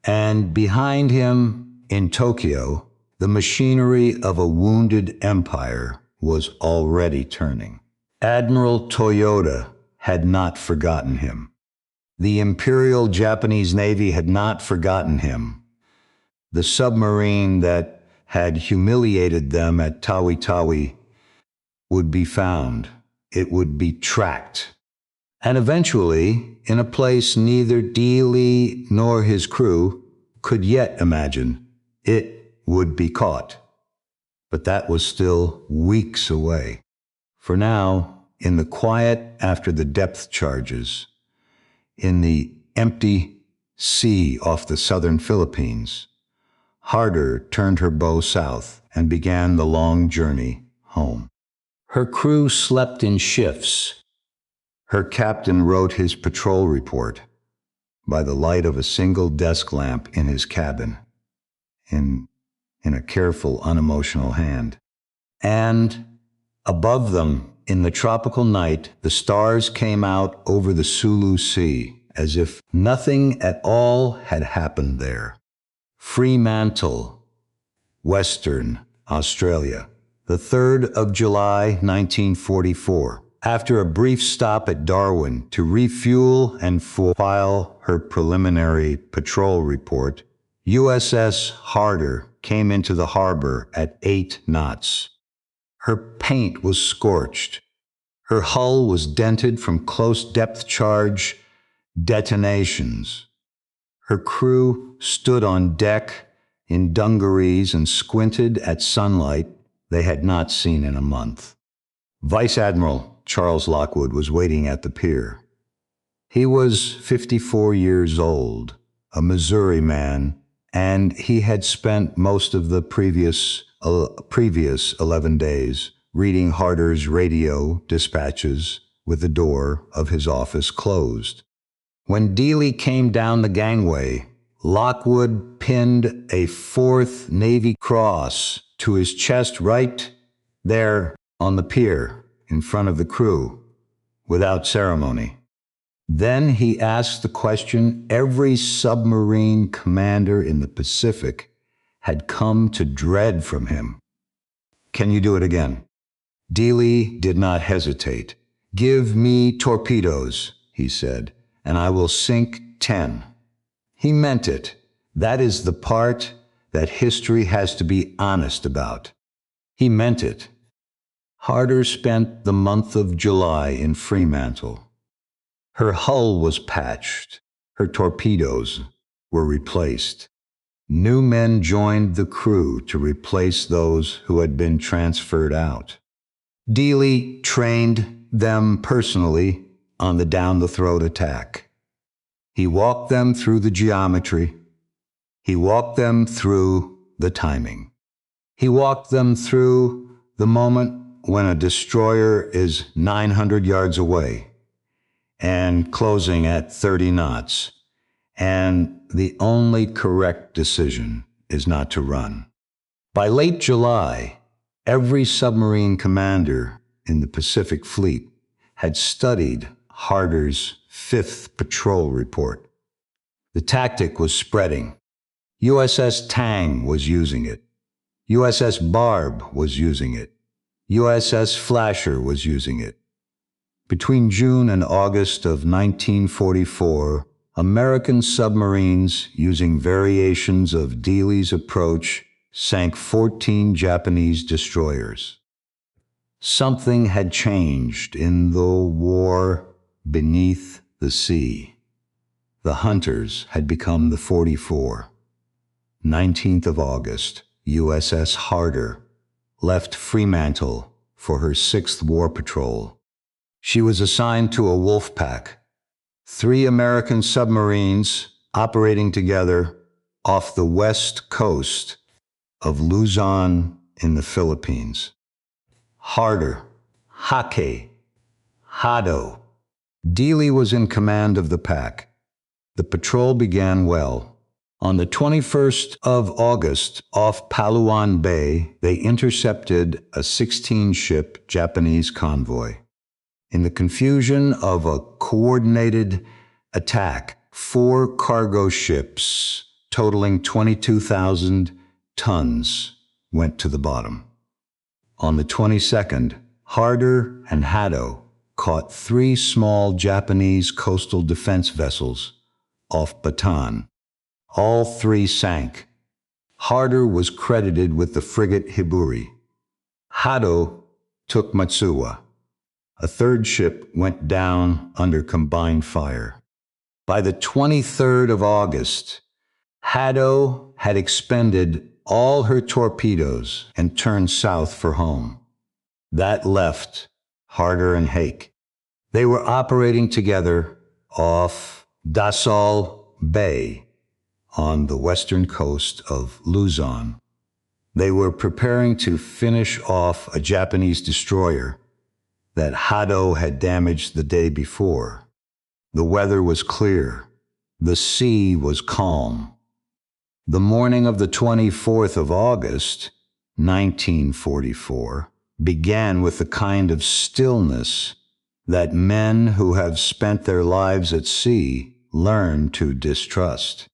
And behind him, in Tokyo, the machinery of a wounded empire was already turning. Admiral Toyota had not forgotten him. The Imperial Japanese Navy had not forgotten him. The submarine that had humiliated them at Tawi-Tawi would be found. It would be tracked. And eventually, in a place neither Dealey nor his crew could yet imagine, it would be caught. But that was still weeks away. For now, in the quiet after the depth charges, in the empty sea off the southern Philippines, Harder turned her bow south and began the long journey home. Her crew slept in shifts. Her captain wrote his patrol report by the light of a single desk lamp in his cabin, in a careful, unemotional hand. And above them, in the tropical night, the stars came out over the Sulu Sea, as if nothing at all had happened there. Fremantle, Western Australia, the 3rd of July, 1944. After a brief stop at Darwin to refuel and file her preliminary patrol report, USS Harder came into the harbor at 8 knots. Her paint was scorched. Her hull was dented from close depth charge detonations. Her crew stood on deck in dungarees and squinted at sunlight they had not seen in a month. Vice Admiral Charles Lockwood was waiting at the pier. He was 54 years old, a Missouri man, and he had spent most of the previous 11 days reading Harder's radio dispatches with the door of his office closed. When Dealey came down the gangway, Lockwood pinned a 4th Navy Cross to his chest right there on the pier in front of the crew, without ceremony. Then he asked the question every submarine commander in the Pacific had come to dread from him. "Can you do it again?" Dealey did not hesitate. "Give me torpedoes," he said, "and I will sink 10. He meant it. That is the part that history has to be honest about. He meant it. Harder spent the month of July in Fremantle. Her hull was patched. Her torpedoes were replaced. New men joined the crew to replace those who had been transferred out. Dealey trained them personally on the down-the-throat attack. He walked them through the geometry. He walked them through the timing. He walked them through the moment when a destroyer is 900 yards away and closing at 30 knots, and the only correct decision is not to run. By late July, every submarine commander in the Pacific Fleet had studied Harder's 5th Patrol Report. The tactic was spreading. USS Tang was using it. USS Barb was using it. USS Flasher was using it. Between June and August of 1944, American submarines using variations of Dealey's approach sank 14 Japanese destroyers. Something had changed in the war beneath the sea. The Hunters had become the 44. 19th of August, USS Harder left Fremantle for her 6th war patrol. She was assigned to a wolf pack, 3 American submarines operating together off the west coast of Luzon in the Philippines. Harder, Hake, Hado. Dealey was in command of the pack. The patrol began well. On the 21st of August, off Palawan Bay, they intercepted a 16-ship Japanese convoy. In the confusion of a coordinated attack, 4 cargo ships totaling 22,000 tons went to the bottom. On the 22nd, Harder and Hado caught 3 small Japanese coastal defense vessels off Bataan. All 3 sank. Harder was credited with the frigate Hiburi. Hado took Matsuwa. A 3rd ship went down under combined fire. By the 23rd of August, Hado had expended all her torpedoes and turned south for home. That left Harder and Hake. They were operating together off Dassault Bay on the western coast of Luzon. They were preparing to finish off a Japanese destroyer that Hado had damaged the day before. The weather was clear. The sea was calm. The morning of the 24th of August, 1944, began with the kind of stillness that men who have spent their lives at sea learn to distrust.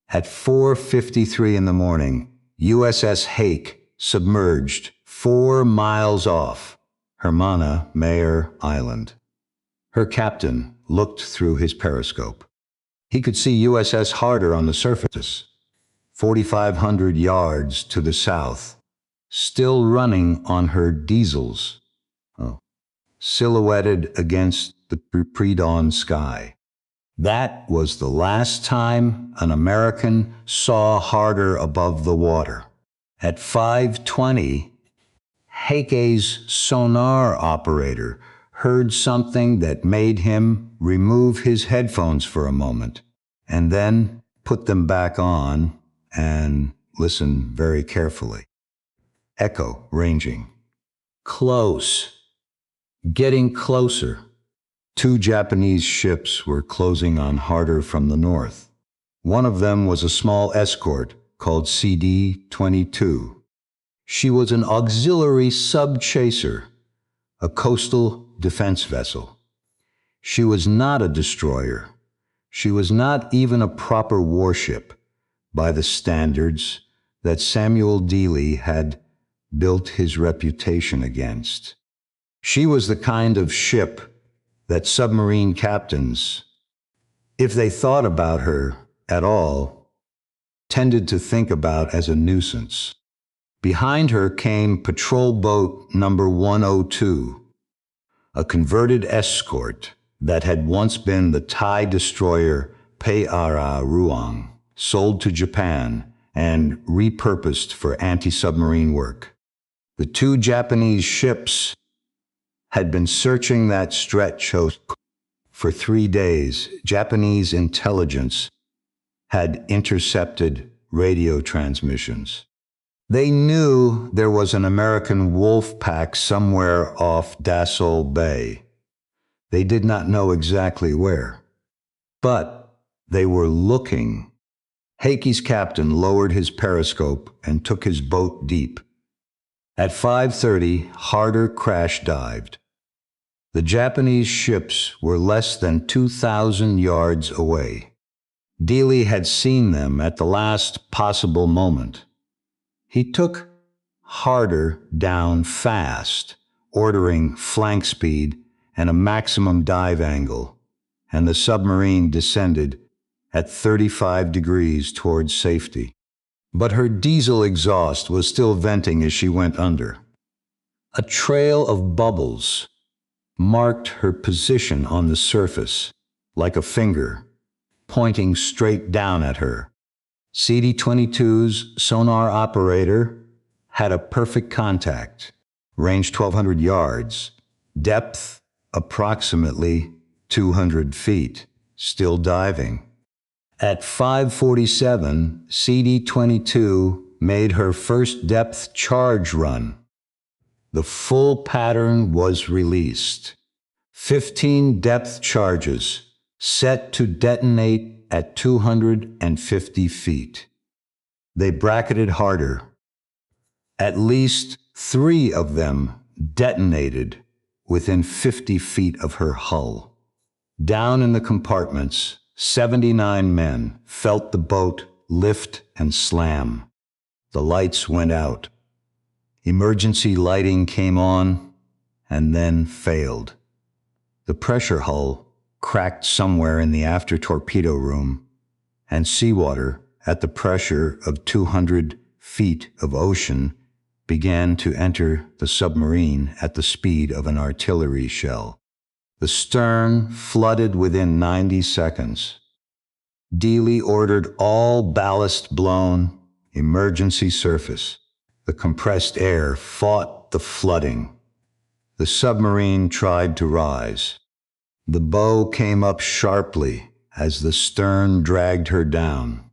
At 4:53 in the morning, USS Hake submerged 4 miles off Hermana Mayer Island. Her captain looked through his periscope. He could see USS Harder on the surface, 4,500 yards to the south, still running on her diesels, silhouetted against the pre-dawn sky. That was the last time an American saw Harder above the water. At 5:20, Hake's sonar operator heard something that made him remove his headphones for a moment, and then put them back on and listen very carefully. Echo ranging. Close. Getting closer. 2 Japanese ships were closing on Harder from the north. One of them was a small escort called CD-22. She was an auxiliary sub-chaser, a coastal defense vessel. She was not a destroyer. She was not even a proper warship by the standards that Samuel Dealey had built his reputation against. She was the kind of ship that submarine captains, if they thought about her at all, tended to think about as a nuisance. Behind her came patrol boat number 102, a converted escort that had once been the Thai destroyer Peara Ruang, sold to Japan and repurposed for anti-submarine work. The two Japanese ships had been searching that stretch for 3 days. Japanese intelligence had intercepted radio transmissions. They knew there was an American wolf pack somewhere off Dassel Bay. They did not know exactly where, but they were looking. Heiki's captain lowered his periscope and took his boat deep. At 5:30, Harder crash-dived. The Japanese ships were less than 2,000 yards away. Dealey had seen them at the last possible moment. He took Harder down fast, ordering flank speed and a maximum dive angle, and the submarine descended at 35 degrees towards safety. But her diesel exhaust was still venting as she went under. A trail of bubbles marked her position on the surface, like a finger, pointing straight down at her. CD-22's sonar operator had a perfect contact, range 1,200 yards, depth approximately 200 feet, still diving. At 5:47, CD-22 made her first depth charge run. The full pattern was released. 15 depth charges set to detonate at 250 feet. They bracketed Harder. At least 3 of them detonated within 50 feet of her hull. Down in the compartments, 79 men felt the boat lift and slam. The lights went out. Emergency lighting came on and then failed. The pressure hull cracked somewhere in the after torpedo room, and seawater at the pressure of 200 feet of ocean began to enter the submarine at the speed of an artillery shell. The stern flooded within 90 seconds. Dealey ordered all ballast blown, emergency surface. The compressed air fought the flooding. The submarine tried to rise. The bow came up sharply as the stern dragged her down.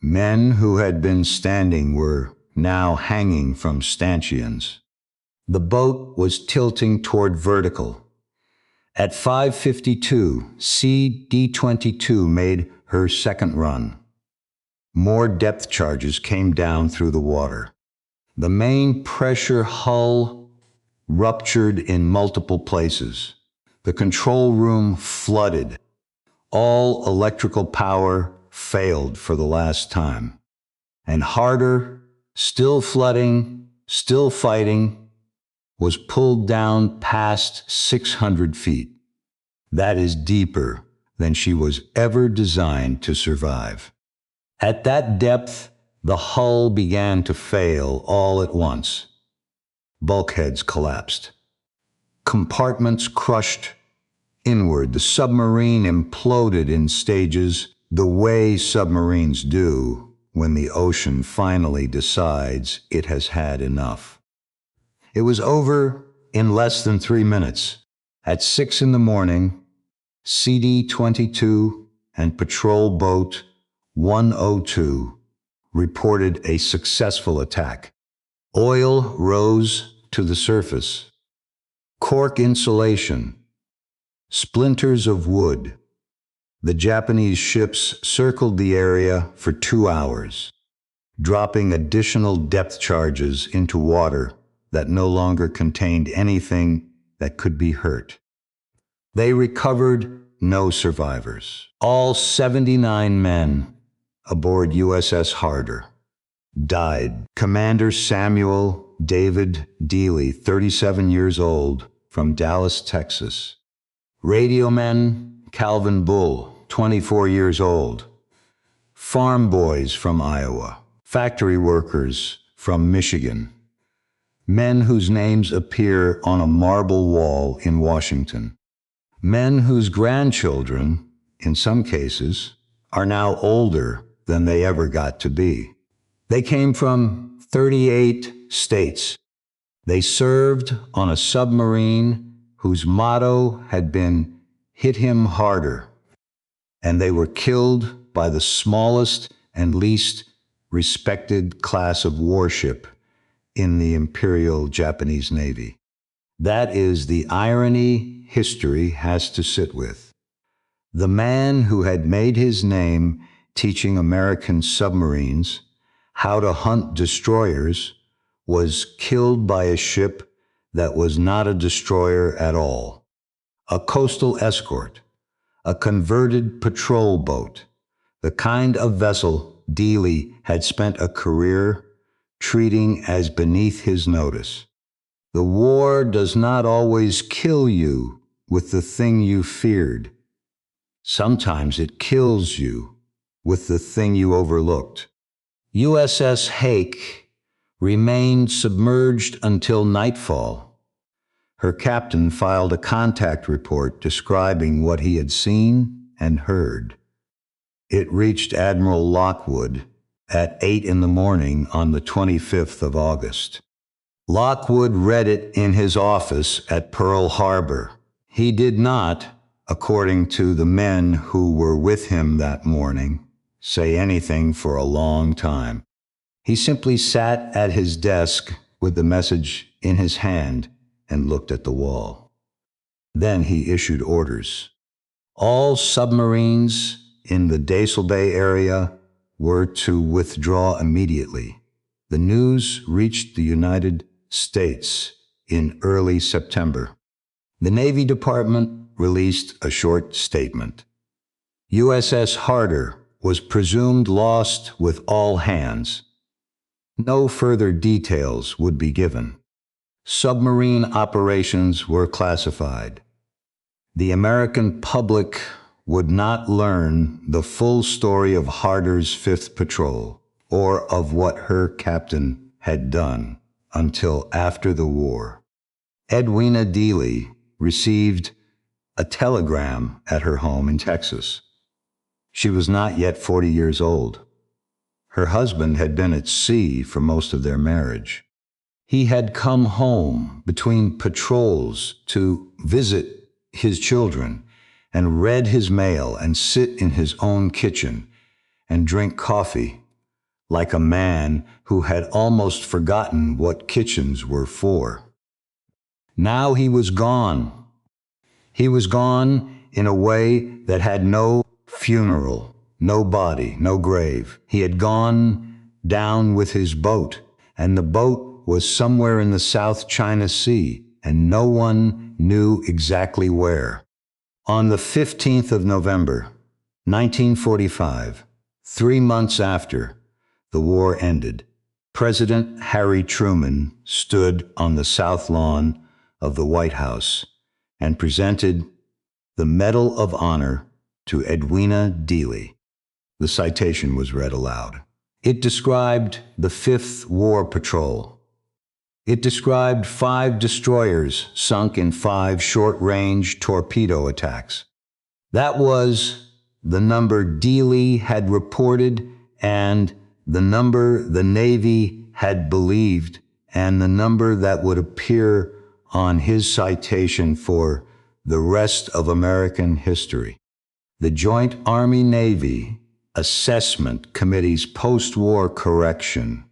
Men who had been standing were now hanging from stanchions. The boat was tilting toward vertical. At 5:52, CD-22 made her second run. More depth charges came down through the water. The main pressure hull ruptured in multiple places. The control room flooded. All electrical power failed for the last time. And Harder, still flooding, still fighting, was pulled down past 600 feet. That is deeper than she was ever designed to survive. At that depth, the hull began to fail all at once. Bulkheads collapsed. Compartments crushed inward. The submarine imploded in stages, the way submarines do when the ocean finally decides it has had enough. It was over in less than 3 minutes. At 6 in the morning, CD-22 and patrol boat 102 reported a successful attack. Oil rose to the surface. Cork insulation, splinters of wood. The Japanese ships circled the area for 2 hours, dropping additional depth charges into water that no longer contained anything that could be hurt. They recovered no survivors. All 79 men aboard USS Harder died. Commander Samuel David Dealey, 37 years old, from Dallas, Texas. Radioman Calvin Bull, 24 years old. Farm boys from Iowa. Factory workers from Michigan. Men whose names appear on a marble wall in Washington. Men whose grandchildren, in some cases, are now older than they ever got to be. They came from 38 states. They served on a submarine whose motto had been, "Hit him harder," and they were killed by the smallest and least respected class of warship in the Imperial Japanese Navy. That is the irony history has to sit with. The man who had made his name teaching American submarines how to hunt destroyers was killed by a ship that was not a destroyer at all. A coastal escort, a converted patrol boat, the kind of vessel Dealey had spent a career treating as beneath his notice. The war does not always kill you with the thing you feared. Sometimes it kills you with the thing you overlooked. USS Hake remained submerged until nightfall. Her captain filed a contact report describing what he had seen and heard. It reached Admiral Lockwood at 8 in the morning on the 25th of August. Lockwood read it in his office at Pearl Harbor. He did not, according to the men who were with him that morning, say anything for a long time. He simply sat at his desk with the message in his hand and looked at the wall. Then he issued orders. All submarines in the Daisel Bay area were to withdraw immediately. The news reached the United States in early September. The Navy Department released a short statement. USS Harder was presumed lost with all hands. No further details would be given. Submarine operations were classified. The American public would not learn the full story of Harder's Fifth Patrol or of what her captain had done until after the war. Edwina Dealey received a telegram at her home in Texas. She was not yet 40 years old. Her husband had been at sea for most of their marriage. He had come home between patrols to visit his children and read his mail and sit in his own kitchen and drink coffee like a man who had almost forgotten what kitchens were for. Now he was gone. He was gone in a way that had no funeral, no body, no grave. He had gone down with his boat, and the boat was somewhere in the South China Sea, and no one knew exactly where. On the 15th of November, 1945, 3 months after the war ended, President Harry Truman stood on the south lawn of the White House and presented the Medal of Honor to Edwina Dealey. The citation was read aloud. It described the Fifth War Patrol. It described 5 destroyers sunk in 5 short-range torpedo attacks. That was the number Dealey had reported and the number the Navy had believed and the number that would appear on his citation for the rest of American history. The Joint Army-Navy Assessment Committee's post-war correction,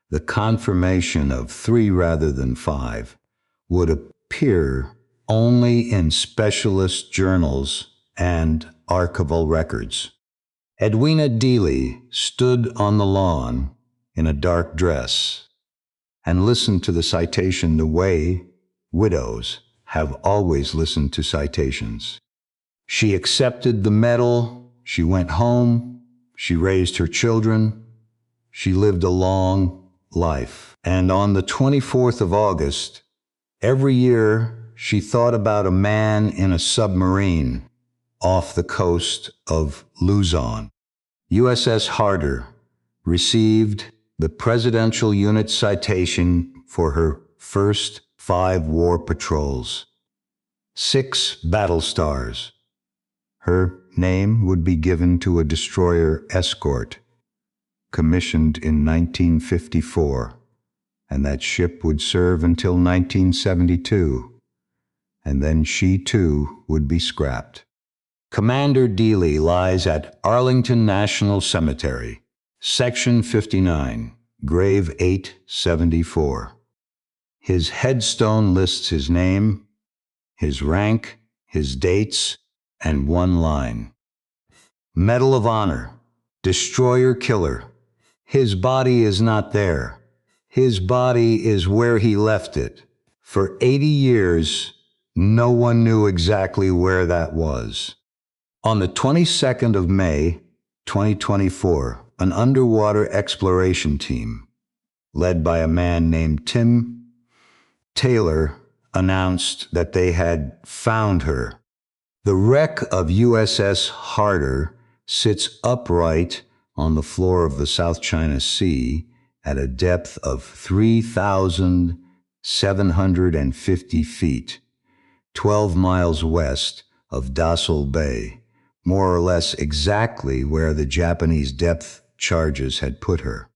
the confirmation of 3 rather than 5, would appear only in specialist journals and archival records. Edwina Dealey stood on the lawn in a dark dress and listened to the citation the way widows have always listened to citations. She accepted the medal, she went home, she raised her children, she lived a long life. And on the 24th of August, every year she thought about a man in a submarine off the coast of Luzon. USS Harder received the Presidential Unit Citation for her first 5 war patrols, 6 battle stars. Her name would be given to a destroyer escort, commissioned in 1954, and that ship would serve until 1972, and then she too would be scrapped. Commander Dealey lies at Arlington National Cemetery, Section 59, Grave 874. His headstone lists his name, his rank, his dates, and one line. Medal of Honor, Destroyer Killer. His body is not there. His body is where he left it. For 80 years, no one knew exactly where that was. On the 22nd of May, 2024, an underwater exploration team, led by a man named Tim Taylor, announced that they had found her. The wreck of USS Harder sits upright on the floor of the South China Sea at a depth of 3,750 feet, 12 miles west of Dassel Bay, more or less exactly where the Japanese depth charges had put her.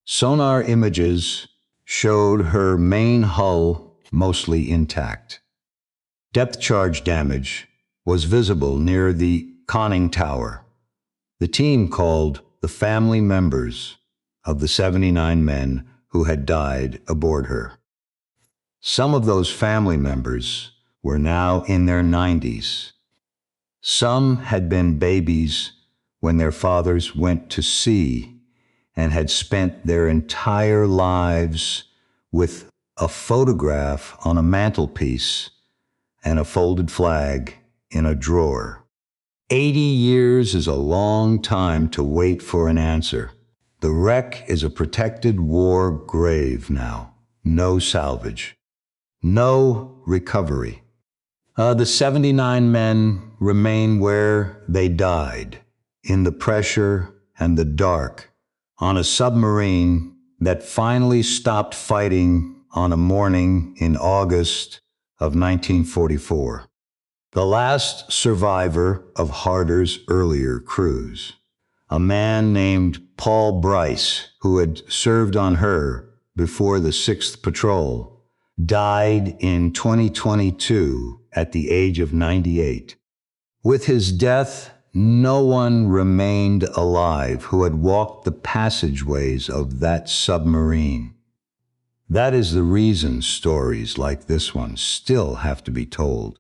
Sonar images showed her main hull mostly intact. Depth charge damage was visible near the conning tower. The team called the family members of the 79 men who had died aboard her. Some of those family members were now in their 90s. Some had been babies when their fathers went to sea and had spent their entire lives with a photograph on a mantelpiece and a folded flag in a drawer. 80 years is a long time to wait for an answer. The wreck is a protected war grave now. No salvage. No recovery. The 79 men remain where they died, in the pressure and the dark, on a submarine that finally stopped fighting on a morning in August of 1944. The last survivor of Harder's earlier cruise, a man named Paul Bryce, who had served on her before the 6th Patrol, died in 2022 at the age of 98. With his death, no one remained alive who had walked the passageways of that submarine. That is the reason stories like this one still have to be told.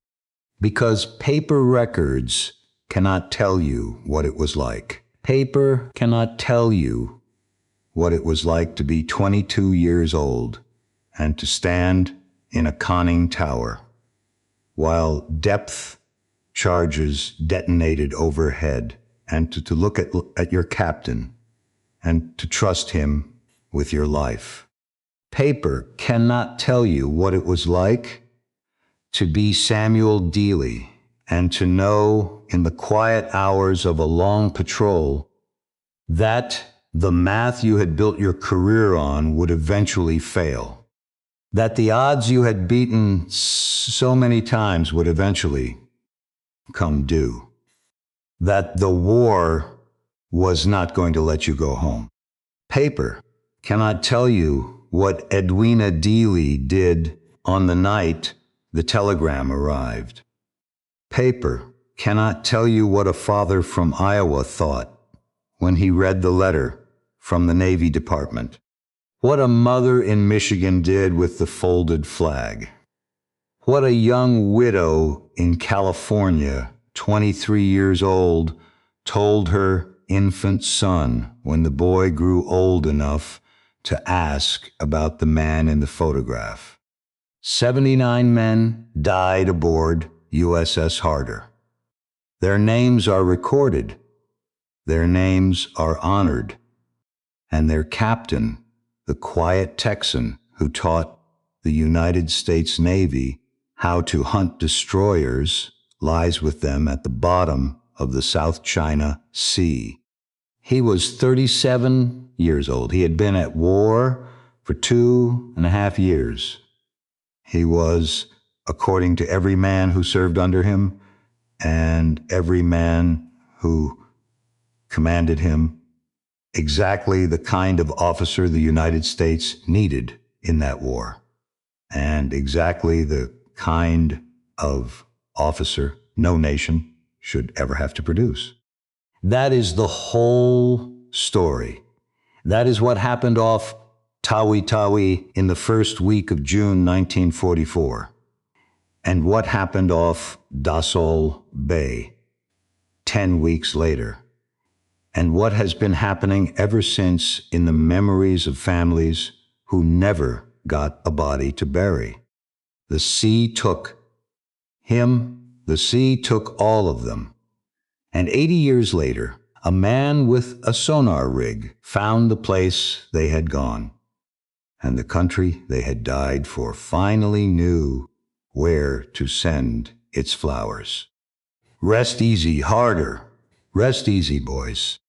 Because paper records cannot tell you what it was like. Paper cannot tell you what it was like to be 22 years old and to stand in a conning tower while depth charges detonated overhead, and to look at your captain and to trust him with your life. Paper cannot tell you what it was like to be Samuel Dealey and to know in the quiet hours of a long patrol that the math you had built your career on would eventually fail, that the odds you had beaten so many times would eventually come due, that the war was not going to let you go home. Paper cannot tell you what Edwina Dealey did on the night the telegram arrived. Paper cannot tell you what a father from Iowa thought when he read the letter from the Navy Department, what a mother in Michigan did with the folded flag, what a young widow in California, 23 years old, told her infant son when the boy grew old enough to ask about the man in the photograph. 79 men died aboard USS Harder. Their names are recorded, their names are honored, and their captain, the quiet Texan who taught the United States Navy how to hunt destroyers lies with them at the bottom of the South China Sea. He was 37 years old. He had been at war for 2.5 years. He was, according to every man who served under him and every man who commanded him, exactly the kind of officer the United States needed in that war, and exactly the kind of officer no nation should ever have to produce. That is the whole story. That is what happened off Tawi-Tawi in the first week of June 1944, and what happened off Dassault Bay 10 weeks later, and what has been happening ever since in the memories of families who never got a body to bury. The sea took him, the sea took all of them. And 80 years later, a man with a sonar rig found the place they had gone. And the country they had died for finally knew where to send its flowers. Rest easy, harder. Rest easy, boys.